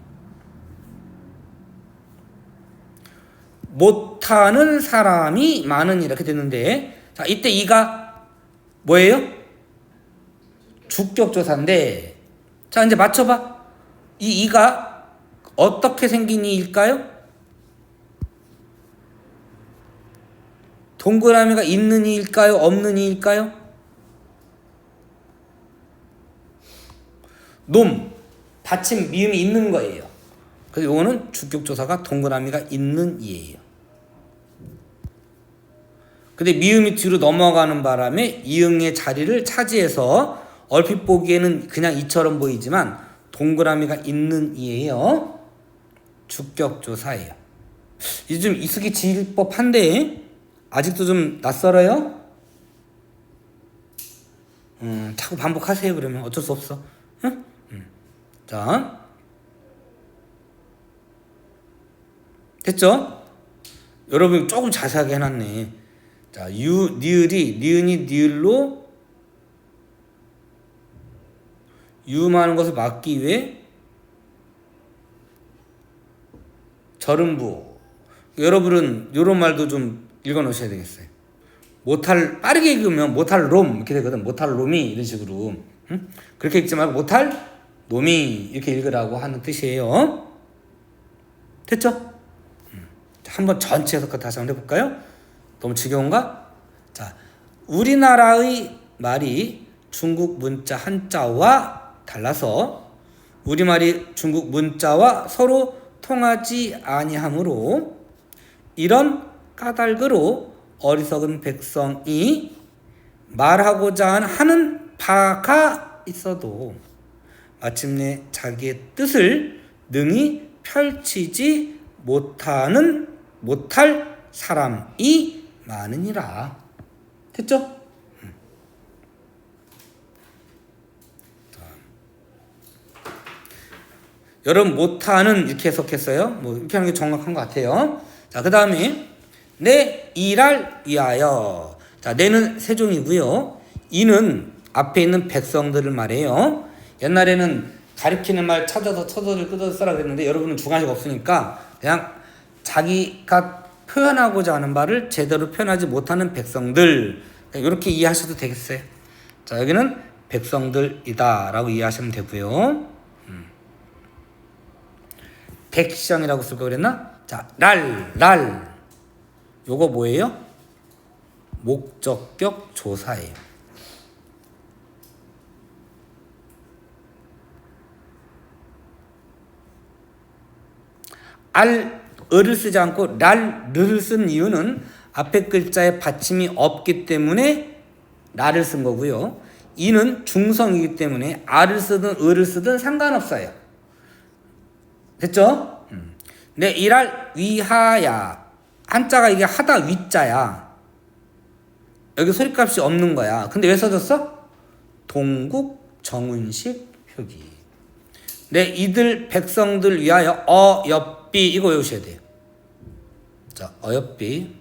못하는 사람이 많은 이렇게 됐는데, 자, 이때 이가 뭐예요? 주격조사인데, 자, 이제 맞춰봐. 이가 어떻게 생긴 이일까요? 동그라미가 있는 이일까요? 없는 이일까요? 놈, 받침, 미음이 있는 거예요. 그래서 이거는 주격조사가 동그라미가 있는 이예요. 근데 미음이 뒤로 넘어가는 바람에 이응의 자리를 차지해서 얼핏 보기에는 그냥 이처럼 보이지만 동그라미가 있는 이예요. 주격조사예요. 이제 좀 익숙해질 법한데 아직도 좀 낯설어요? 자꾸 반복하세요. 그러면 어쩔 수 없어. 응? 자, 됐죠? 여러분 조금 자세하게 해놨네. 자, 니을이 니은이 니을로 유음하는 것을 막기 위해 절음부. 여러분은 이런 말도 좀 읽어 놓으셔야 되겠어요. 못할, 빠르게 읽으면 못할 놈 이렇게 되거든. 못할 놈이 이런 식으로. 응? 그렇게 읽지 말고 못할 놈이 이렇게 읽으라고 하는 뜻이에요. 됐죠? 한번 전체 해석 다시 한번 해볼까요? 너무 지겨운가? 자, 우리나라의 말이 중국 문자 한자와 달라서 우리말이 중국 문자와 서로 통하지 아니하므로 이런 까닭으로 어리석은 백성이 말하고자 하는 바가 있어도 마침내 자기의 뜻을 능히 펼치지 못할 사람이 많으니라. 됐죠? 여러분 못하는 이렇게 해석했어요. 뭐 이렇게 하는 게 정확한 것 같아요. 자, 그 다음에 내 일할 위하여. 자, 내는 세종이고요. 이는 앞에 있는 백성들을 말해요. 옛날에는 가리키는 말 찾아서 쳐서를 뜯어서 써라 그랬는데 여러분은 주관식 없으니까 그냥 자기가 표현하고자 하는 바를 제대로 표현하지 못하는 백성들, 이렇게 이해하셔도 되겠어요. 자, 여기는 백성들이다 라고 이해하시면 되고요. 백성이라고 쓸 거 그랬나? 자, 랄 요거 뭐예요? 목적격 조사예요. 을을 쓰지 않고 랄을 쓴 이유는 앞에 글자에 받침이 없기 때문에 랄을 쓴 거고요. 이는 중성이기 때문에 알을 쓰든 을을 쓰든 상관없어요. 됐죠? 내 일할 위하야. 한자가 이게 하다 위자야. 여기 소리값이 없는 거야. 근데 왜 써졌어? 동국 정운식 표기. 내 이들 백성들 위하여 어엽비 이거 외우셔야 돼요. 자, 어엽비.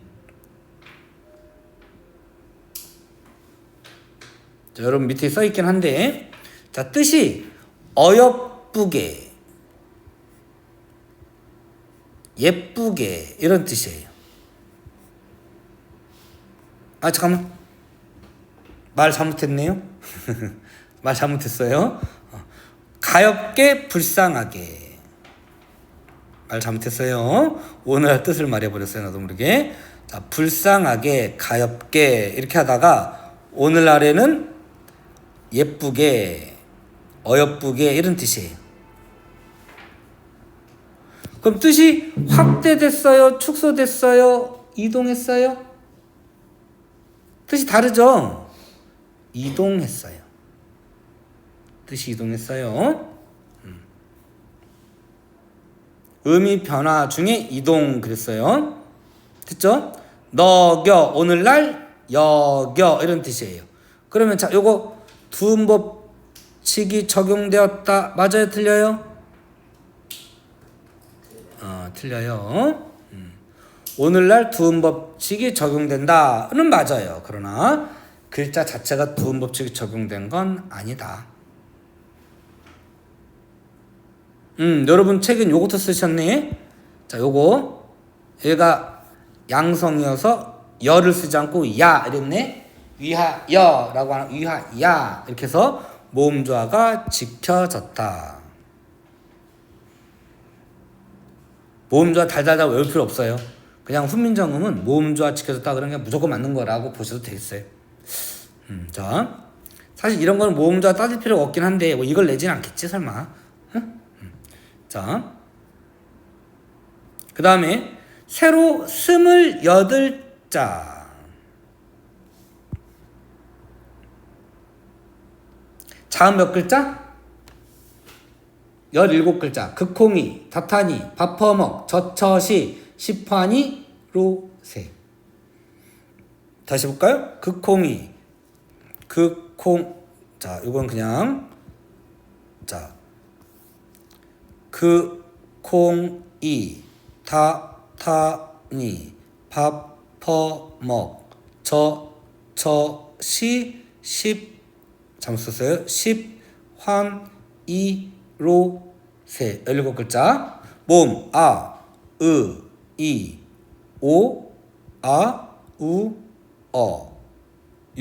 자, 여러분 밑에 써 있긴 한데, 자, 뜻이 어여쁘게, 예쁘게 이런 뜻이에요. 아, 잠깐만. 말 잘못했네요. 말 잘못했어요. 가엾게, 불쌍하게. 말 잘못했어요. 오늘날 뜻을 말해버렸어요. 나도 모르게. 자, 불쌍하게, 가엾게 이렇게 하다가 오늘날에는 예쁘게, 어여쁘게 이런 뜻이에요. 그럼 뜻이 확대됐어요? 축소됐어요? 이동했어요? 뜻이 다르죠? 이동했어요. 뜻이 이동했어요. 의미 변화 중에 이동 그랬어요. 됐죠? 너겨, 오늘날 여겨 이런 뜻이에요. 그러면 자, 요거 두음법칙이 적용되었다. 맞아요? 틀려요? 틀려요. 오늘날 두음법칙이 적용된다는 맞아요. 그러나 글자 자체가 두음법칙이 적용된 건 아니다. 여러분 책은 요것도 쓰셨네. 자, 요거 얘가 양성이어서 여를 쓰지 않고 야 이랬네. 위하여라고 하는 위하야 이렇게 해서 모음조화가 지켜졌다. 모음조화 달달달 외울 필요 없어요. 그냥 훈민정음은 모음조화 지켜졌다 그런 게 무조건 맞는 거라고 보셔도 되겠어요. 자, 사실 이런 거는 모음조화 따질 필요가 없긴 한데 뭐 이걸 내진 않겠지 설마. 자, 그 다음에 새로 28자. 자음 몇 글자? 17글자. 극홍이, 다타니, 밥퍼먹, 젖처시, 시파니, 로세. 다시 볼까요? 극홍이, 자, 이건 그냥 자, 극홍이, 다타니, 밥퍼먹, 젖처시, 잘못 썼어요. 10환이로세 17글자. 모음 아, 으, 이, 오, 아, 우, 어,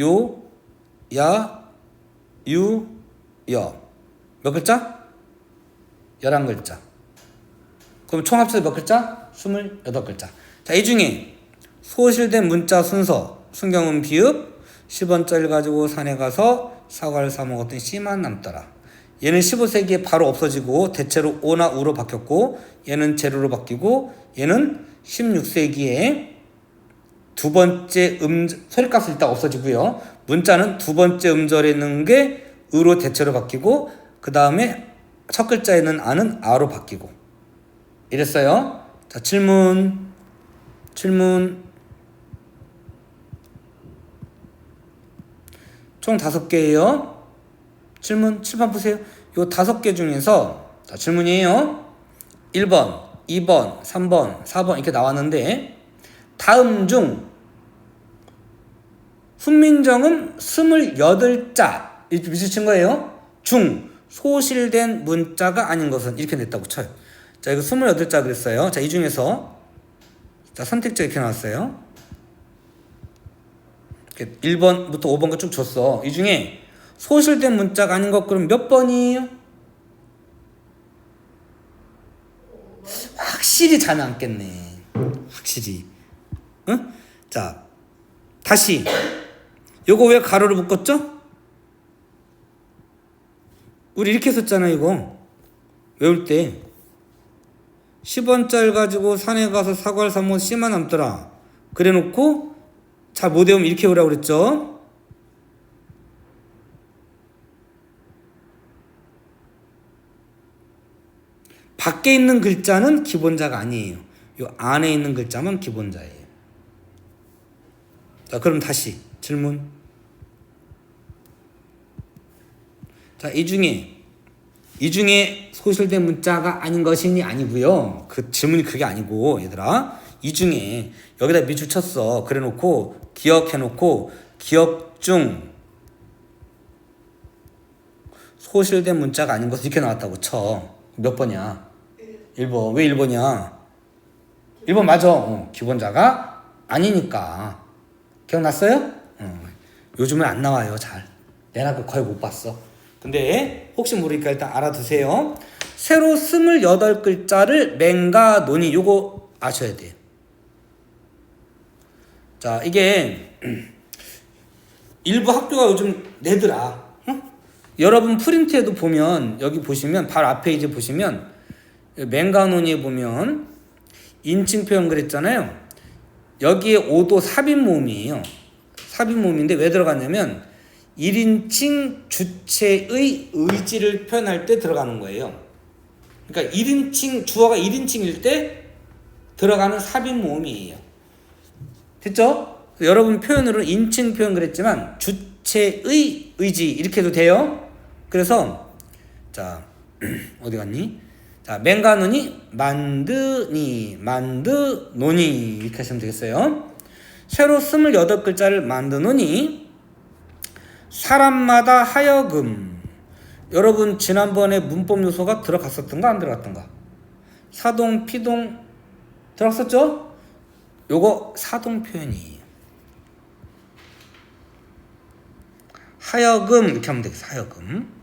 요, 야, 유, 여. 몇 글자? 11글자. 그럼 총 합쳐서 몇 글자? 28글자. 자, 이 중에 소실된 문자 순서 순경음 비읍 10원짜리 가지고 산에 가서 사과를 사 먹었더니 씨만 남더라. 얘는 15세기에 바로 없어지고 대체로 오나 우로 바뀌었고, 얘는 제로로 바뀌고, 얘는 16세기에 두 번째 소리값을 일단 없어지고요. 문자는 두 번째 음절에 있는 게 으로 대체로 바뀌고, 그 다음에 첫 글자에 있는 아는 아로 바뀌고 이랬어요. 자, 질문. 총 5개예요. 질문 칠판 보세요. 요 5개 중에서 자, 질문이에요. 1번, 2번, 3번, 4번 이렇게 나왔는데 다음 중 훈민정음 28자 이렇게 미치신 거예요. 중 소실된 문자가 아닌 것은 이렇게 냈다고 쳐요. 자, 이거 28자 그랬어요. 자, 이 중에서 자, 선택자 이렇게 나왔어요. 1번부터 5번까지 쭉 줬어. 이 중에 소실된 문자가 아닌 것 그럼 몇 번이에요? 확실히 잘 남겠네. 확실히. 응? 자, 다시. 요거 왜 가로를 묶었죠? 우리 이렇게 썼잖아, 이거. 외울 때. 10원짜리 가지고 산에 가서 사과를 사 먹어 씨만 남더라. 그래 놓고 잘 못 외우면 이렇게 오라고 그랬죠. 밖에 있는 글자는 기본자가 아니에요. 요 안에 있는 글자만 기본자예요. 자, 그럼 다시 질문. 자, 이 중에 소실된 문자가 아닌 것이니 아니고요. 그 질문이 그게 아니고 얘들아. 이 중에 여기다 밑줄 쳤어. 그래 놓고 기억해 놓고 기억 중 소실된 문자가 아닌 것을 이렇게 나왔다고 쳐. 몇 번이야? 1번. 왜 1번이야? 1번 맞아. 기본자가 아니니까. 기억났어요? 요즘은 안 나와요, 잘. 내가 그 거의 못 봤어. 근데 혹시 모르니까 일단 알아두세요. 새로 28글자를 맹가 논이 요거 아셔야 돼요. 자, 이게 일부 학교가 요즘 내더라. 여러분 프린트에도 보면 여기 보시면 바로 앞에 이제 보시면 맹가 논이에 보면 인칭 표현 그랬잖아요. 여기에 5도 삽입모음이에요. 삽입모음인데 왜 들어갔냐면 1인칭 주체의 의지를 표현할 때 들어가는 거예요. 그러니까 1인칭 주어가 1인칭일 때 들어가는 삽입모음이에요. 됐죠? 여러분 표현으로는 인칭 표현 그랬지만 주체의 의지 이렇게 해도 돼요. 그래서 자 어디 갔니? 자 맹가노니 만드니 만드노니 이렇게 하시면 되겠어요. 새로 28글자를 만드노니 사람마다 하여금. 여러분 지난번에 문법 요소가 들어갔었던가 안 들어갔던가? 사동 피동 들어갔었죠? 요거 사동 표현이에요. 하여금 이렇게 하면 되겠어. 하여금.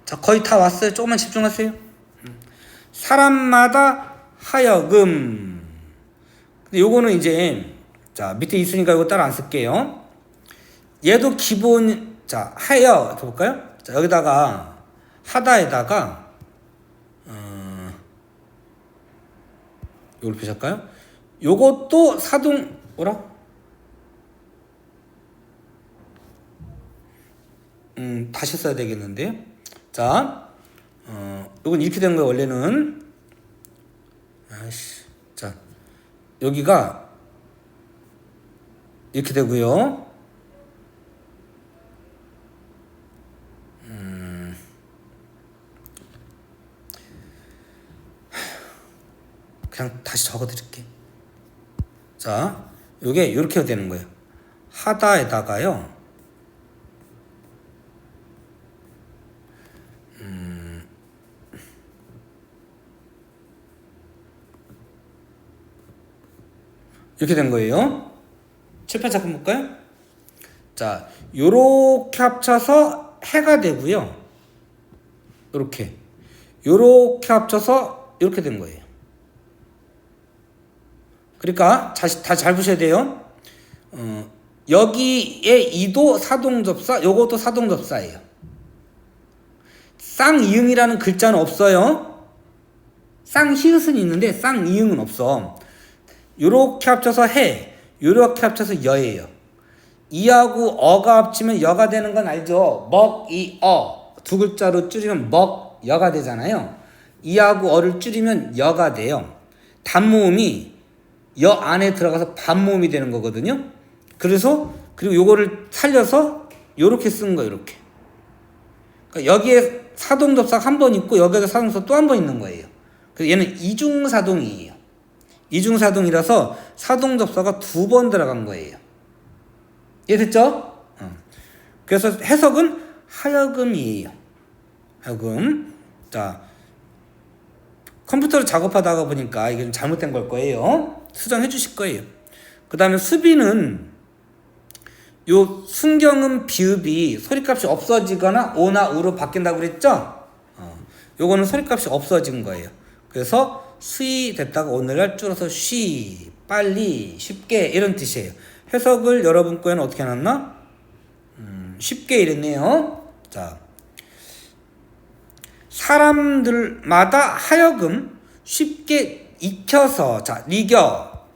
자 거의 다 왔어요. 조금만 집중하세요. 사람마다 하여금. 근데 요거는 이제 자 밑에 있으니까 이거 따라 안 쓸게요. 얘도 기본 자 하여 이렇게 볼까요? 자 여기다가 하다에다가 요걸 표시할까요? 요것도 사동 뭐라? 다시 써야 되겠는데. 자, 요건 이렇게 된 거예요, 원래는. 자, 여기가 이렇게 되고요. 그냥 다시 적어 드릴게. 자, 요게 이렇게 되는 거예요. 하다에다가요. 이렇게 된 거예요. 칠판 잠깐 볼까요? 자, 요렇게 합쳐서 해가 되고요. 요렇게 합쳐서 이렇게 된 거예요. 그러니까 다시 잘 보셔야 돼요. 여기에 이도 사동접사, 요것도 사동접사예요. 쌍이응이라는 글자는 없어요. 쌍히읗은 있는데 쌍이응은 없어. 요렇게 합쳐서 해, 요렇게 합쳐서 여예요. 이하고 어가 합치면 여가 되는 건 알죠? 먹, 이, 어. 두 글자로 줄이면 먹, 여가 되잖아요. 이하고 어를 줄이면 여가 돼요. 단모음이 여 안에 들어가서 반모음이 되는 거거든요. 그래서 그리고 요거를 살려서 요렇게 쓰는 거예요. 요렇게. 그러니까 여기에 사동접사 한 번 있고 여기에 사동접사 또 한 번 있는 거예요. 그래서 얘는 이중사동이에요. 이중사동이라서 사동접사가 2번 들어간 거예요. 이해됐죠? 그래서 해석은 하여금이에요. 하여금. 자, 컴퓨터로 작업하다가 보니까 이게 좀 잘못된 걸 거예요. 수정해 주실 거예요. 그 다음에 수비는 요 순경음 비읍이 소리값이 없어지거나 오나 우로 바뀐다고 그랬죠? 요거는 소리값이 없어진 거예요. 그래서 수이 됐다가 오늘날 줄어서 쉬, 빨리, 쉽게 이런 뜻이에요. 해석을 여러분 거에는 어떻게 해놨나? 쉽게 이랬네요. 자, 사람들마다 하여금 쉽게 익혀서 자 리겨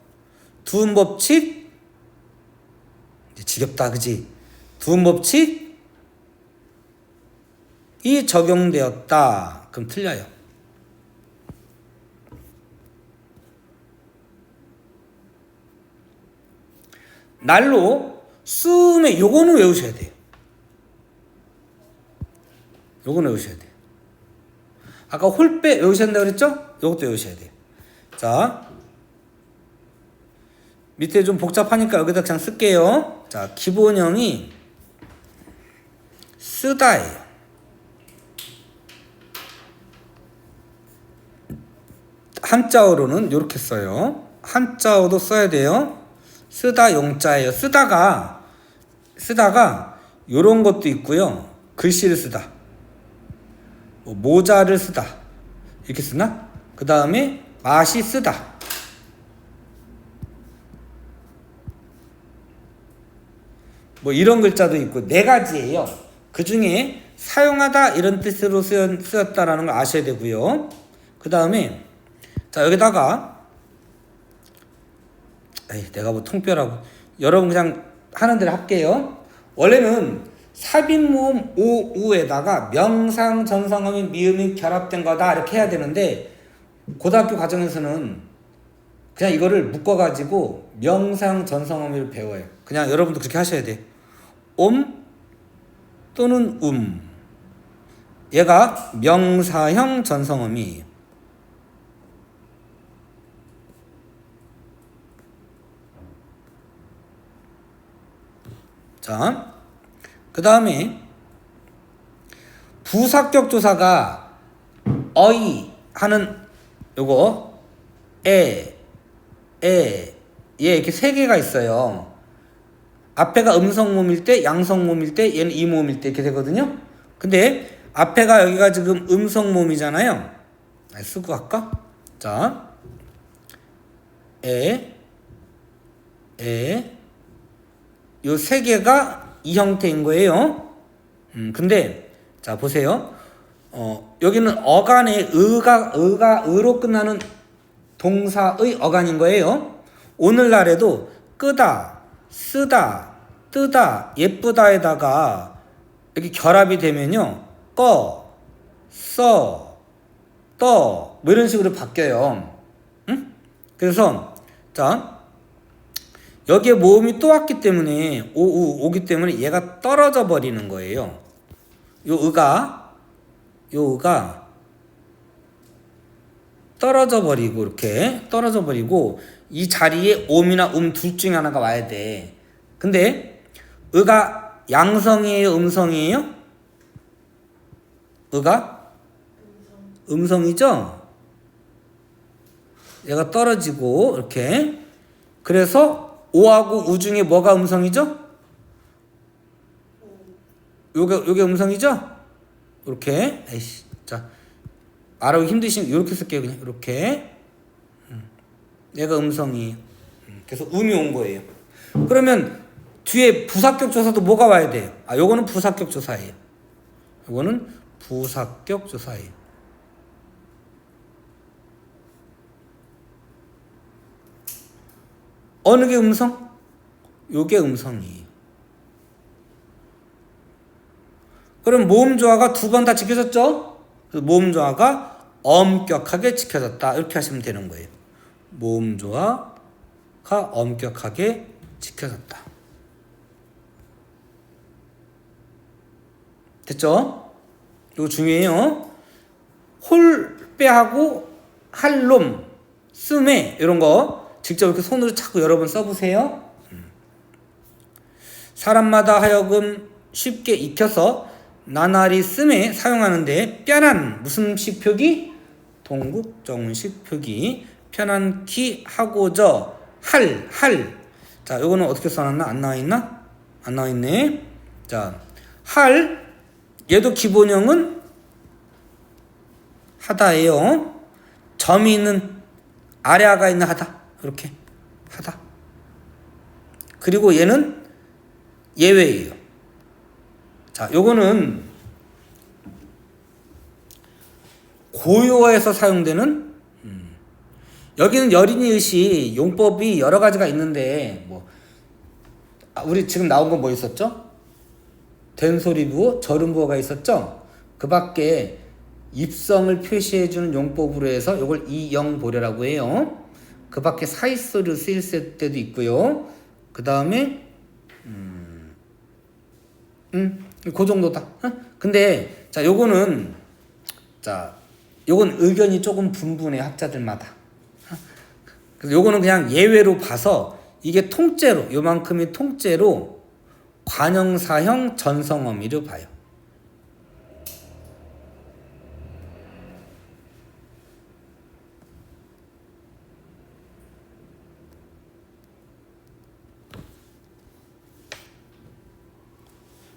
두음 법칙 이제 지겹다 그지? 두음 법칙이 적용되었다. 그럼 틀려요. 날로 씀에 요거는 외우셔야 돼요. 요거는 외우셔야 돼요. 아까 홀빼 외우셔야 된다고 그랬죠? 요것도 외우셔야 돼요. 자, 밑에 좀 복잡하니까 여기다 그냥 쓸게요. 자, 기본형이 쓰다예요. 한자어로는 이렇게 써요. 한자어도 써야 돼요. 쓰다 용자예요. 쓰다가 요런 것도 있고요. 글씨를 쓰다. 뭐 모자를 쓰다. 이렇게 쓰나? 그 다음에 맛이 쓰다. 뭐 이런 글자도 있고 네 가지예요. 그 중에 사용하다 이런 뜻으로 쓰였다라는 걸 아셔야 되고요. 그 다음에 자 여기다가 내가 뭐 통뼈라고 여러분 그냥 하는 대로 할게요. 원래는 삽입모음 오우에다가 명상 전성어민 미음이 결합된 거다 이렇게 해야 되는데 고등학교 과정에서는 그냥 이거를 묶어가지고 명상 전성어미를 배워요. 그냥 여러분도 그렇게 하셔야 돼. 옴 또는 얘가 명사형 전성어미. 자, 그 다음에 부사격 조사가 어이 하는 요거 얘 이렇게 세 개가 있어요. 앞에가 음성모음일 때, 양성모음일 때, 얘는 이모음일 때 이렇게 되거든요. 근데 앞에가 여기가 지금 음성모음이잖아요. 쓰고 갈까? 자, 요 세 개가 이 형태인 거예요. 근데 자 보세요. 여기는 어간에 의로 끝나는 동사의 어간인 거예요. 오늘날에도 끄다, 쓰다, 뜨다, 예쁘다에다가 이렇게 결합이 되면요. 꺼, 써, 떠, 뭐 이런 식으로 바뀌어요. 응? 그래서 자 여기에 모음이 또 왔기 때문에 오기 때문에 얘가 떨어져 버리는 거예요. 요 의가 떨어져 버리고 이렇게 떨어져 버리고 이 자리에 옴이나 둘 중에 하나가 와야 돼. 근데 의가 양성이에요, 음성이에요? 의가 음성이죠? 얘가 떨어지고 이렇게 그래서 오하고 우 중에 뭐가 음성이죠? 요게 음성이죠? 이렇게 자 알아보기 힘드시면 이렇게 쓸게요. 그냥 이렇게 얘가 음성이 그래서 음이 온 거예요. 그러면 뒤에 부사격 조사도 뭐가 와야 돼요? 요거는 부사격 조사예요. 요거는 부사격 조사예요. 어느 게 음성? 요게 음성이에요. 그럼 모음 조화가 두 번 다 지켜졌죠? 그래서 모음 조화가 엄격하게 지켜졌다. 이렇게 하시면 되는 거예요. 모음 조화가 엄격하게 지켜졌다. 됐죠? 이거 중요해요. 홀빼하고 할놈, 쓰메 이런 거 직접 이렇게 손으로 자꾸 여러 번 써보세요. 사람마다 하여금 쉽게 익혀서 나날이 쓰메 사용하는데 편한 무슨 식 표기? 동국정식 표기. 편안키 하고저 할. 자, 요거는 어떻게 써놨나? 안 나와있나? 안 나와있네. 자, 할 얘도 기본형은 하다예요. 점이 있는 아래아가 있는 하다. 이렇게 하다. 그리고 얘는 예외예요. 자, 요거는 고요어에서 사용되는 여기는 여린이의시 용법이 여러 가지가 있는데 뭐 우리 지금 나온 건 뭐 있었죠? 된소리부호, 절음부호가 있었죠? 그 밖에 입성을 표시해주는 용법으로 해서 요걸 이영보례라고 해요. 그 밖에 사이소리로 쓰일 때도 있고요. 그 다음에 그 정도다. 근데 자 요거는 요건 의견이 조금 분분해 학자들마다. 그래서 요거는 그냥 예외로 봐서 이게 통째로 요만큼이 통째로 관형사형 전성어미로 봐요.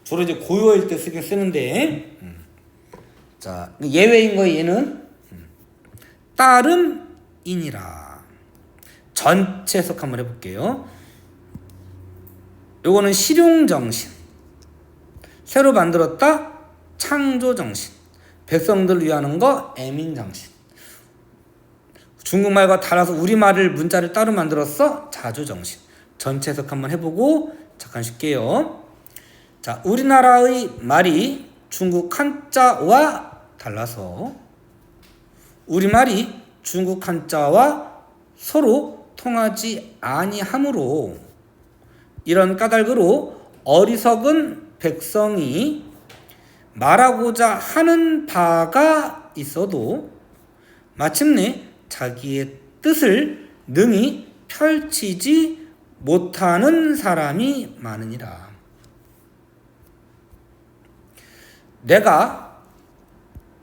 주로 이제 고유어일 때 쓰긴 쓰는데 자 예외인 거 얘는 따름이니라. 전체 해석 한번 해볼게요. 요거는 실용정신, 새로 만들었다 창조정신, 백성들을 위하는 거 애민정신. 중국말과 달라서 우리말을 문자를 따로 만들었어 자주정신. 전체 해석 한번 해보고 잠깐 쉴게요. 자, 우리나라의 말이 중국 한자와 달라서 우리말이 중국 한자와 서로 통하지 아니하므로 이런 까닭으로 어리석은 백성이 말하고자 하는 바가 있어도 마침내 자기의 뜻을 능히 펼치지 못하는 사람이 많으니라. 내가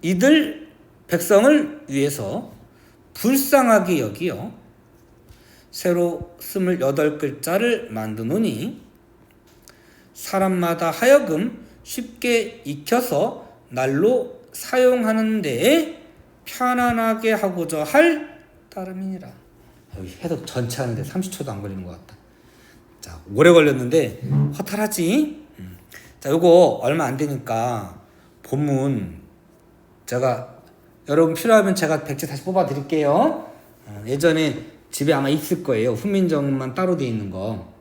이들 백성을 위해서 불쌍하게 여기어 새로 28글자를 만드노니 사람마다 하여금 쉽게 익혀서 날로 사용하는 데에 편안하게 하고자 할 따름이니라. 여기 해석 전체 하는데 30초도 안 걸리는 것 같다. 자, 오래 걸렸는데 허탈하지? 자, 요거 얼마 안 되니까 본문 제가 여러분 필요하면 제가 백지 다시 뽑아 드릴게요. 예전에 집에 아마 있을 거예요. 훈민정음만 따로 돼 있는 거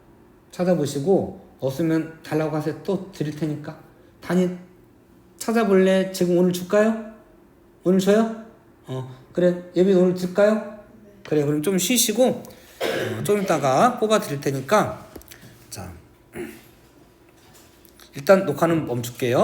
찾아보시고 없으면 달라고 하세요. 또 드릴 테니까. 단위 찾아볼래? 지금 오늘 줄까요? 오늘 줘요? 그래. 예비 오늘 줄까요? 그래. 그럼 좀 쉬시고 좀 이따가 뽑아 드릴 테니까 자 일단 녹화는 멈출게요.